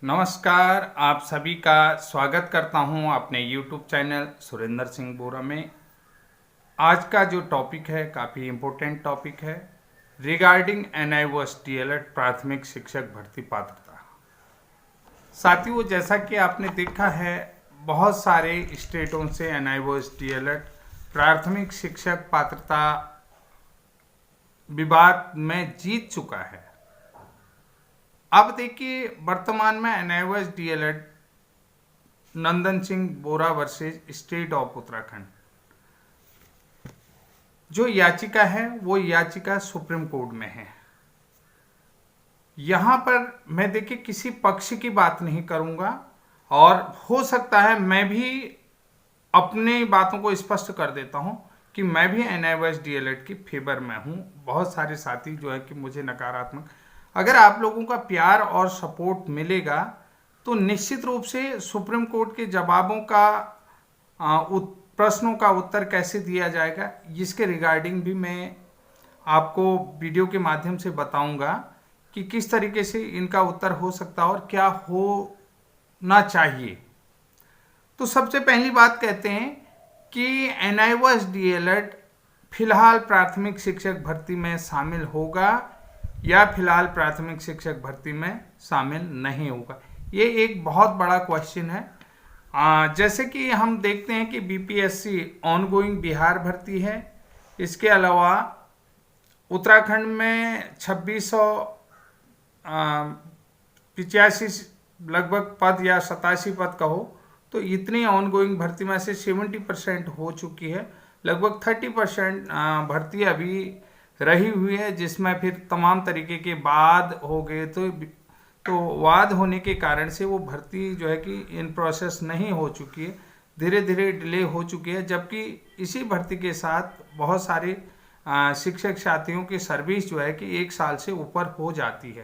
नमस्कार, आप सभी का स्वागत करता हूं अपने YouTube चैनल सुरेंद्र सिंह बोरा में। आज का जो टॉपिक है काफ़ी इम्पोर्टेंट टॉपिक है रिगार्डिंग NIOS DLED प्राथमिक शिक्षक भर्ती पात्रता। साथियों, जैसा कि आपने देखा है बहुत सारे स्टेटों से NIOS DLED प्राथमिक शिक्षक पात्रता विवाद में जीत चुका है। अब देखिए, वर्तमान में NIOS DLED Nandan Singh Bora versus state of Uttarakhand जो याचिका है वो याचिका सुप्रीम कोर्ट में है। यहां पर मैं देखिए किसी पक्ष की बात नहीं करूंगा और हो सकता है मैं भी अपनी बातों को स्पष्ट कर देता हूं कि मैं भी NIOS DLED की फेवर में हूं। बहुत सारे साथी जो है कि मुझे नकारात्मक, अगर आप लोगों का प्यार और सपोर्ट मिलेगा तो निश्चित रूप से सुप्रीम कोर्ट के जवाबों का प्रश्नों का उत्तर कैसे दिया जाएगा इसके रिगार्डिंग भी मैं आपको वीडियो के माध्यम से बताऊंगा कि किस तरीके से इनका उत्तर हो सकता है और क्या होना चाहिए। तो सबसे पहली बात कहते हैं कि NIOS DLED फिलहाल प्राथमिक शिक्षक भर्ती में शामिल होगा या फिलहाल प्राथमिक शिक्षक भर्ती में शामिल नहीं होगा। ये एक बहुत बड़ा क्वेश्चन है। जैसे कि हम देखते हैं कि BPSC ऑनगोइंग बिहार भर्ती है, इसके अलावा उत्तराखंड में 2685 लगभग पद या 87 पद कहो तो इतनी ऑनगोइंग भर्ती में से 70% हो चुकी है। लगभग 30% भर्ती अभी रही हुई है, जिसमें फिर तमाम तरीके के वाद हो गए। तो वाद होने के कारण से वो भर्ती जो है कि इन प्रोसेस नहीं हो चुकी है, धीरे धीरे डिले हो चुकी है। जबकि इसी भर्ती के साथ बहुत सारे शिक्षक साथियों की सर्विस जो है कि 1 साल से ऊपर हो जाती है।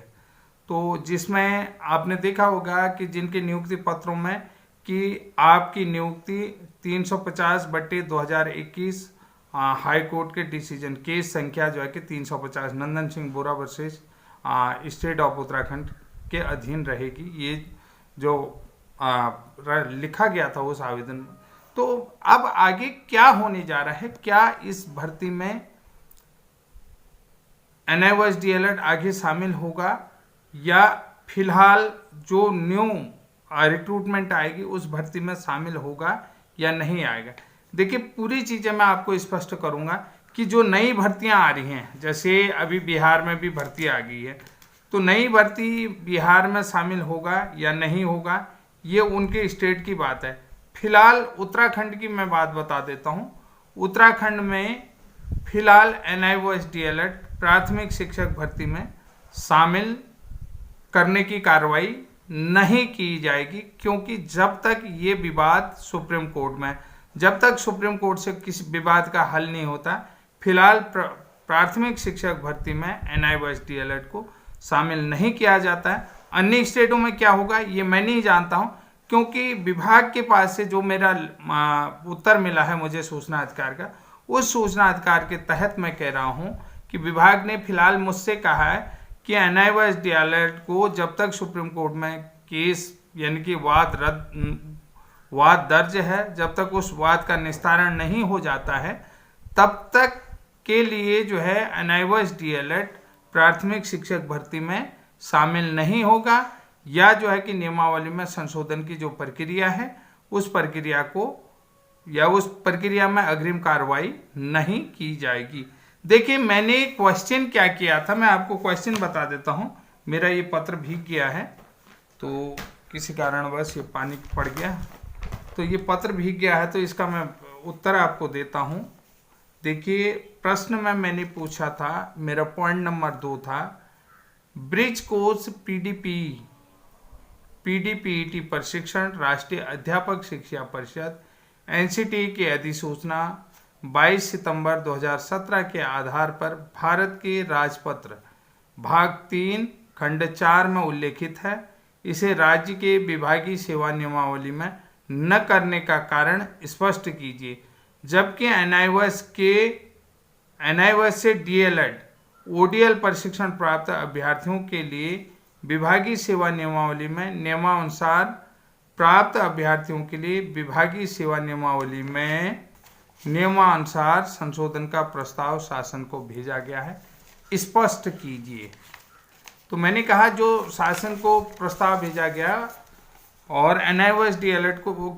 तो जिसमें आपने देखा होगा कि जिनके नियुक्ति पत्रों में कि आपकी नियुक्ति 350/2021 हाई कोर्ट के डिसीजन केस संख्या जो है कि 350 नंदन सिंह बोरा वर्सेस स्टेट ऑफ उत्तराखंड के अधीन रहेगी। ये जो लिखा गया था उस आवेदन में। तो अब आगे क्या होने जा रहा है, क्या इस भर्ती में NIOS DLED आगे शामिल होगा या फिलहाल जो न्यू रिक्रूटमेंट आएगी उस भर्ती में शामिल होगा या नहीं आएगा। देखिए, पूरी चीज़ें मैं आपको स्पष्ट करूंगा कि जो नई भर्तियां आ रही हैं, जैसे अभी बिहार में भी भर्ती आ गई है, तो नई भर्ती बिहार में शामिल होगा या नहीं होगा ये उनके स्टेट की बात है। फिलहाल उत्तराखंड की मैं बात बता देता हूँ। उत्तराखंड में फिलहाल NIOS DLED प्राथमिक शिक्षक भर्ती में शामिल करने की कार्रवाई नहीं की जाएगी, क्योंकि जब तक ये विवाद सुप्रीम कोर्ट में, जब तक सुप्रीम कोर्ट से किसी विवाद का हल नहीं होता, फिलहाल प्राथमिक शिक्षक भर्ती में NIOS DLED को शामिल नहीं किया जाता है। अन्य स्टेटों में क्या होगा ये मैं नहीं जानता हूं, क्योंकि विभाग के पास से जो मेरा उत्तर मिला है मुझे सूचना अधिकार का, उस सूचना अधिकार के तहत मैं कह रहा हूं कि विभाग ने फिलहाल मुझसे कहा है कि NIOS DLED को जब तक सुप्रीम कोर्ट में केस यानी कि वाद दर्ज है, जब तक उस वाद का निस्तारण नहीं हो जाता है, तब तक के लिए जो है NIOS DLED प्राथमिक शिक्षक भर्ती में शामिल नहीं होगा, या जो है कि नियमावली में संशोधन की जो प्रक्रिया है उस प्रक्रिया को या उस प्रक्रिया में अग्रिम कार्रवाई नहीं की जाएगी। देखिए, मैंने क्वेश्चन क्या किया था, मैं आपको क्वेश्चन बता देता हूं। मेरा ये पत्र भीग गया है, तो किसी कारणवश ये पानी पड़ गया, तो ये पत्र भीग गया है, तो इसका मैं उत्तर आपको देता हूं। देखिए, प्रश्न में मैंने पूछा था, मेरा पॉइंट नंबर 2 था, ब्रिज कोर्स PDPET प्रशिक्षण राष्ट्रीय अध्यापक शिक्षा परिषद NCT की अधिसूचना 22 सितंबर 2017 के आधार पर भारत के राजपत्र भाग 3 खंड 4 में उल्लेखित है। इसे राज्य के विभागीय सेवा नियमावली में न करने का कारण स्पष्ट कीजिए। जबकि NIOS से DLED ODL प्रशिक्षण प्राप्त अभ्यर्थियों के लिए विभागीय सेवा नियमावली में नियमानुसार प्राप्त अभ्यर्थियों के लिए विभागीय सेवा नियमावली में नियमानुसार संशोधन का प्रस्ताव शासन को भेजा गया है, स्पष्ट कीजिए। तो मैंने कहा जो शासन को प्रस्ताव भेजा गया और NIOS DLED को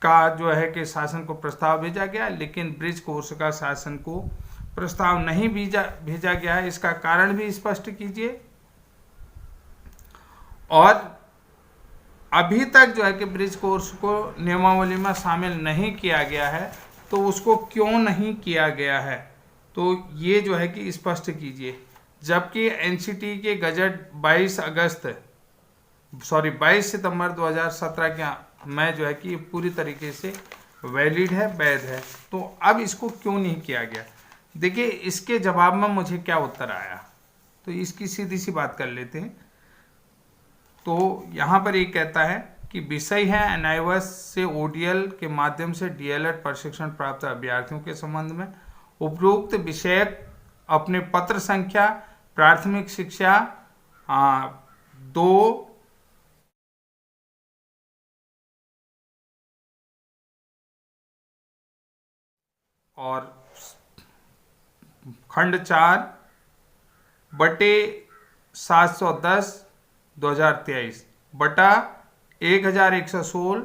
का जो है कि शासन को प्रस्ताव भेजा गया, लेकिन ब्रिज कोर्स का शासन को प्रस्ताव नहीं भेजा गया है, इसका कारण भी स्पष्ट कीजिए। और अभी तक जो है कि ब्रिज कोर्स को नियमावली में शामिल नहीं किया गया है, तो उसको क्यों नहीं किया गया है, तो ये जो है कि स्पष्ट कीजिए। जबकि NCT के गजट 22 सितंबर 2017 के में जो है कि ये पूरी तरीके से वैलिड है, वैध है, तो अब इसको क्यों नहीं किया गया। देखिए इसके जवाब में मुझे क्या उत्तर आया, तो इसकी सीधी सी बात कर लेते हैं। तो यहाँ पर ये कहता है कि विषय है NIOS से ODL के माध्यम से DLED प्रशिक्षण प्राप्त अभ्यर्थियों के संबंध में उपरोक्त विषयक अपने पत्र संख्या प्राथमिक शिक्षा 2 और खंड 4 बटे 710 2023 बटा 1116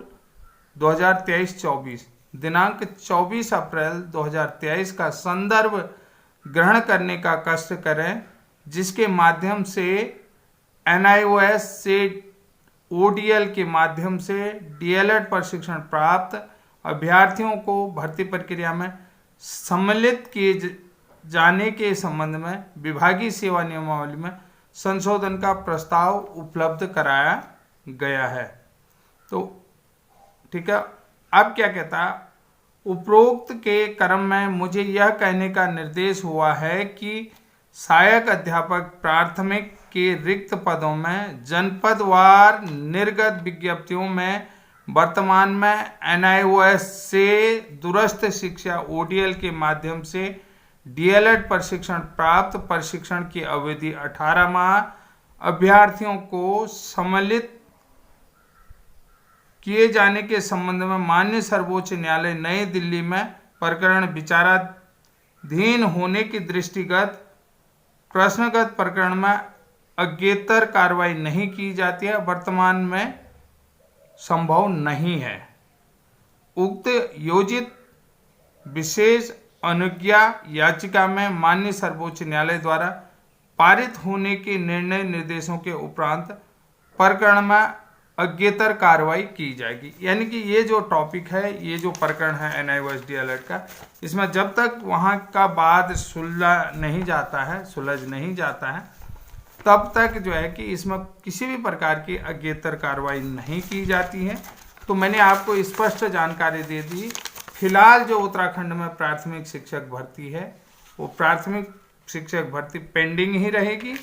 2023-24 दिनांक 24 अप्रैल 2023 का संदर्भ ग्रहण करने का कष्ट करें, जिसके माध्यम से NIOS से ODL के माध्यम से DLED प्रशिक्षण प्राप्त अभ्यर्थियों को भर्ती प्रक्रिया में सम्मिलित किए जाने के संबंध में विभागीय सेवा नियमावली में संशोधन का प्रस्ताव उपलब्ध कराया गया है। तो ठीक है, अब क्या कहता, उपरोक्त के क्रम में मुझे यह कहने का निर्देश हुआ है कि सहायक अध्यापक प्राथमिक के रिक्त पदों में जनपदवार निर्गत विज्ञप्तियों में वर्तमान में NIOS से दूरस्थ शिक्षा ODL के माध्यम से DLED प्रशिक्षण प्राप्त प्रशिक्षण की अवधि 18 माह अभ्यर्थियों को सम्मिलित किए जाने के संबंध में माननीय सर्वोच्च न्यायालय नई दिल्ली में प्रकरण विचाराधीन होने की दृष्टिगत प्रश्नगत प्रकरण में अज्ञेतर कार्रवाई नहीं की जाती है, वर्तमान में संभव नहीं है। उक्त योजित विशेष अनुज्ञा याचिका में माननीय सर्वोच्च न्यायालय द्वारा पारित होने के निर्णय निर्देशों के उपरांत प्रकरण में अज्ञेतर कार्रवाई की जाएगी। यानी कि ये जो टॉपिक है, ये जो प्रकरण है NIOS DLED का, इसमें जब तक वहाँ का बाद सुलझ नहीं जाता है तब तक जो है कि इसमें किसी भी प्रकार की अज्ञेतर कार्रवाई नहीं की जाती है। तो मैंने आपको स्पष्ट जानकारी दे दी। फिलहाल जो उत्तराखंड में प्राथमिक शिक्षक भर्ती है, वो प्राथमिक शिक्षक भर्ती पेंडिंग ही रहेगी,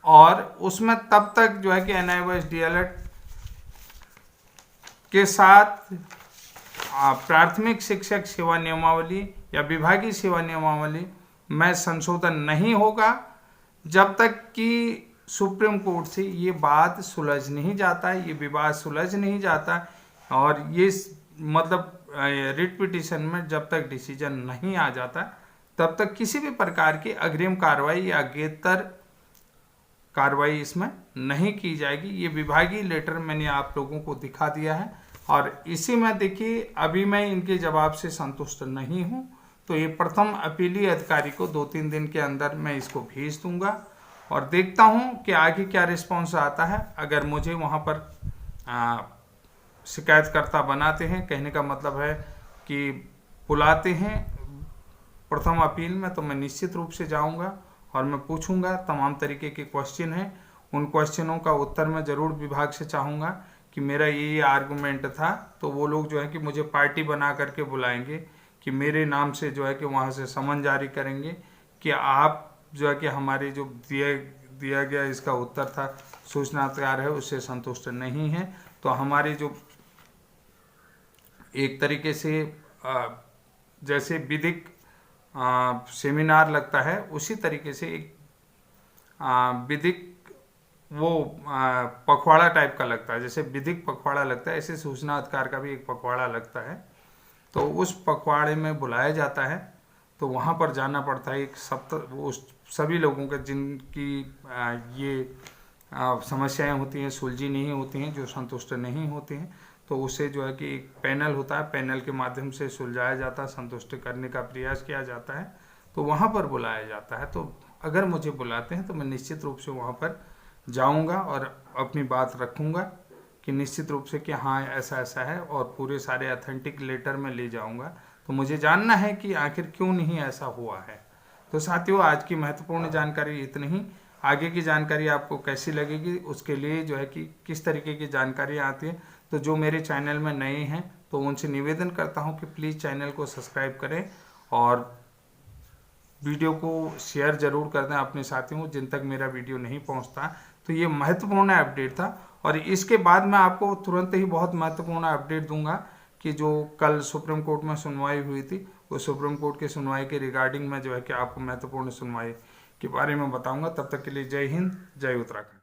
और उसमें तब तक जो है कि NIOS DLED के साथ प्राथमिक शिक्षक सेवा नियमावली या विभागीय सेवा नियमावली में संशोधन नहीं होगा, जब तक कि सुप्रीम कोर्ट से ये बात सुलझ नहीं जाता है, ये विवाद सुलझ नहीं जाता, और ये मतलब रिट पिटीशन में जब तक डिसीजन नहीं आ जाता, तब तक किसी भी प्रकार की अग्रिम कार्रवाई या अज्ञेतर कार्रवाई इसमें नहीं की जाएगी। ये विभागीय लेटर मैंने आप लोगों को दिखा दिया है, और इसी में देखिए अभी मैं इनके जवाब से संतुष्ट नहीं हूँ, तो ये प्रथम अपीलीय अधिकारी को 2-3 दिन के अंदर मैं इसको भेज दूंगा, और देखता हूँ कि आगे क्या रिस्पॉन्स आता है। अगर मुझे वहाँ पर शिकायतकर्ता बनाते हैं, कहने का मतलब है कि बुलाते हैं प्रथम अपील में, तो मैं निश्चित रूप से जाऊंगा और मैं पूछूंगा। तमाम तरीके के क्वेश्चन हैं, उन क्वेश्चनों का उत्तर मैं ज़रूर विभाग से चाहूँगा कि मेरा ये आर्गूमेंट था, तो वो लोग जो है कि मुझे पार्टी बना करके बुलाएंगे कि मेरे नाम से जो है कि वहाँ से समन जारी करेंगे कि आप जो है कि हमारे जो दिया गया इसका उत्तर था सूचनाकार है, उससे संतुष्ट नहीं है। तो हमारे जो एक तरीके से जैसे विधिक सेमिनार लगता है, उसी तरीके से एक विधिक वो पखवाड़ा टाइप का लगता है, जैसे विधिक पखवाड़ा लगता है, ऐसे सूचना अधिकार का भी एक पखवाड़ा लगता है। तो उस पखवाड़े में बुलाया जाता है, तो वहाँ पर जाना पड़ता है। एक सप्ताह वो सभी लोगों के जिनकी ये समस्याएं होती हैं, सुलझी नहीं होती हैं, जो संतुष्ट नहीं होती हैं, तो उसे जो है कि एक पैनल होता है, पैनल के माध्यम से सुलझाया जाता है, संतुष्ट करने का प्रयास किया जाता है। तो वहाँ पर बुलाया जाता है। तो अगर मुझे बुलाते हैं तो मैं निश्चित रूप से वहाँ पर जाऊँगा और अपनी बात रखूँगा कि निश्चित रूप से कि हाँ ऐसा ऐसा है, और पूरे सारे अथेंटिक लेटर में ले जाऊँगा। तो मुझे जानना है कि आखिर क्यों नहीं ऐसा हुआ है। तो साथियों, आज की महत्वपूर्ण जानकारी इतनी ही। आगे की जानकारी आपको कैसी लगेगी, उसके लिए जो है कि किस तरीके की जानकारी आती है, तो जो मेरे चैनल में नए हैं तो उनसे निवेदन करता हूं कि प्लीज़ चैनल को सब्सक्राइब करें और वीडियो को शेयर ज़रूर कर दें अपने साथियों को जिन तक मेरा वीडियो नहीं पहुंचता। तो ये महत्वपूर्ण अपडेट था, और इसके बाद मैं आपको तुरंत ही बहुत महत्वपूर्ण अपडेट दूंगा कि जो कल सुप्रीम कोर्ट में सुनवाई हुई थी, वो सुप्रीम कोर्ट की सुनवाई के रिगार्डिंग में जो है कि आपको महत्वपूर्ण सुनवाई के बारे में बताऊंगा। तब तक के लिए जय हिंद, जय उत्तराखंड।